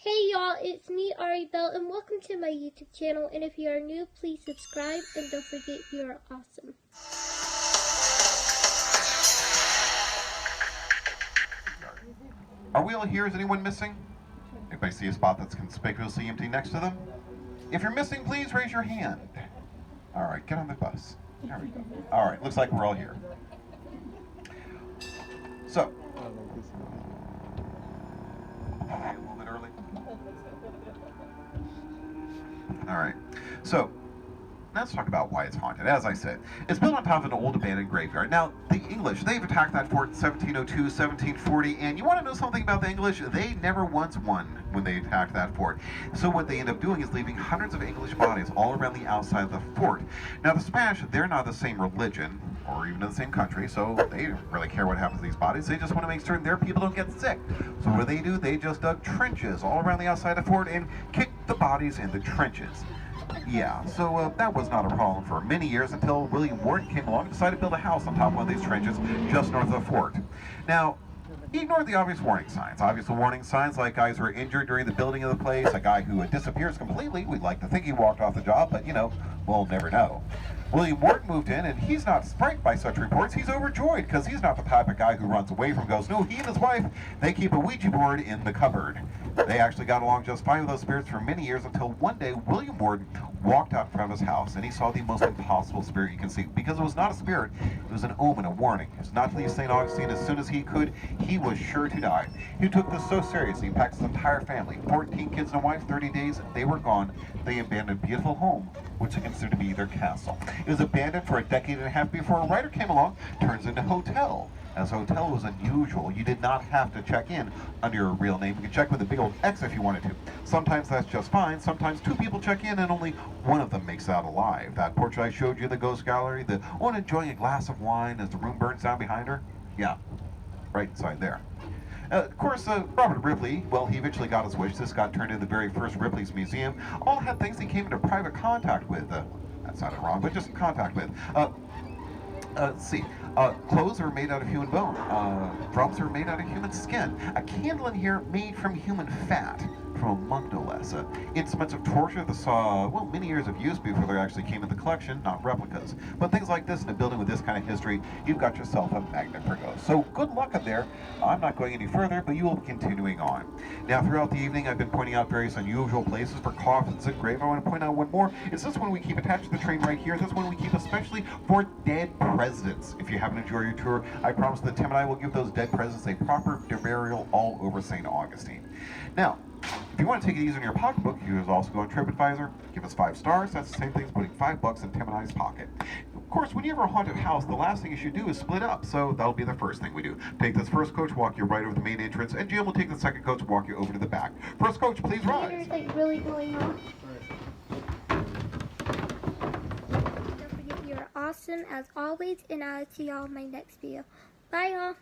Hey y'all, it's me, Ari Bell, and welcome to my YouTube channel. And if you are new, please subscribe, and don't forget you are awesome. Are we all here? Is anyone missing? Anybody see a spot that's conspicuously empty next to them? If you're missing, please raise your hand. All right, get on the bus. There we go. All right, looks like we're all here. So, a little bit early. All right. So, let's talk about why it's haunted. As I said, it's built on top of an old abandoned graveyard. Now, the English, they've attacked that fort in 1702, 1740, and you want to know something about the English? They never once won when they attacked that fort. So what they end up doing is leaving hundreds of English bodies all around the outside of the fort. Now, the Spanish, they're not the same religion, or even in the same country, so they don't really care what happens to these bodies. They just want to make certain their people don't get sick. So what do? They just dug trenches all around the outside of the fort and kicked the bodies in the trenches. Yeah, so that was not a problem for many years until William Ward came along and decided to build a house on top of one of these trenches just north of the fort. Now, he ignored the obvious warning signs. Obvious warning signs like guys who were injured during the building of the place, a guy who disappears completely. We'd like to think he walked off the job, but we'll never know. William Ward moved in, and he's not frightened by such reports. He's overjoyed because he's not the type of guy who runs away from ghosts. No, he and his wife, they keep a Ouija board in the cupboard. They actually got along just fine with those spirits for many years until one day William Ward walked out in front of his house and he saw the most impossible spirit you can see. Because it was not a spirit, it was an omen, a warning. It was not to leave St. Augustine as soon as he could. He was sure to die. He took this so seriously, he packed his entire family, 14 kids and a wife, 30 days, they were gone. They abandoned a beautiful home, which they considered to be their castle. It was abandoned for a decade and a half before a writer came along, turns into a hotel. As a hotel was unusual. You did not have to check in under your real name. You could check with a big old X if you wanted to. Sometimes that's just fine. Sometimes two people check in and only one of them makes it out alive. That portrait I showed you, the ghost gallery, the one enjoying a glass of wine as the room burns down behind her? Yeah, right inside there. Of course, Robert Ripley, well, he eventually got his wish. This got turned into the very first Ripley's Museum. All had things he came into private contact with. That sounded wrong, but just contact with. Let's see. Clothes are made out of human bone. Drums are made out of human skin. A candle in here made from human fat, from a monk no less. Instruments of torture that saw, many years of use before they actually came in the collection, not replicas. But things like this in a building with this kind of history, you've got yourself a magnet for ghosts. So good luck up there. I'm not going any further, but you will be continuing on. Now, throughout the evening, I've been pointing out various unusual places for coffins and graves. I want to point out one more. Is this one we keep attached to the train right here? This one we keep especially for dead presidents. If you haven't enjoyed your tour, I promise that Tim and I will give those dead presidents a proper burial all over St. Augustine. Now, if you want to take it easy on your pocketbook, you can also go on TripAdvisor, give us 5 stars. That's the same thing as putting $5 in Tim and I's pocket. Of course, when you have a haunted house, the last thing you should do is split up. So that'll be the first thing we do. Take this first coach, walk you right over the main entrance, and Jim will take the second coach, walk you over to the back. First coach, please rise. Like really going on. Don't forget you're awesome as always, and I'll see y'all in my next video. Bye y'all.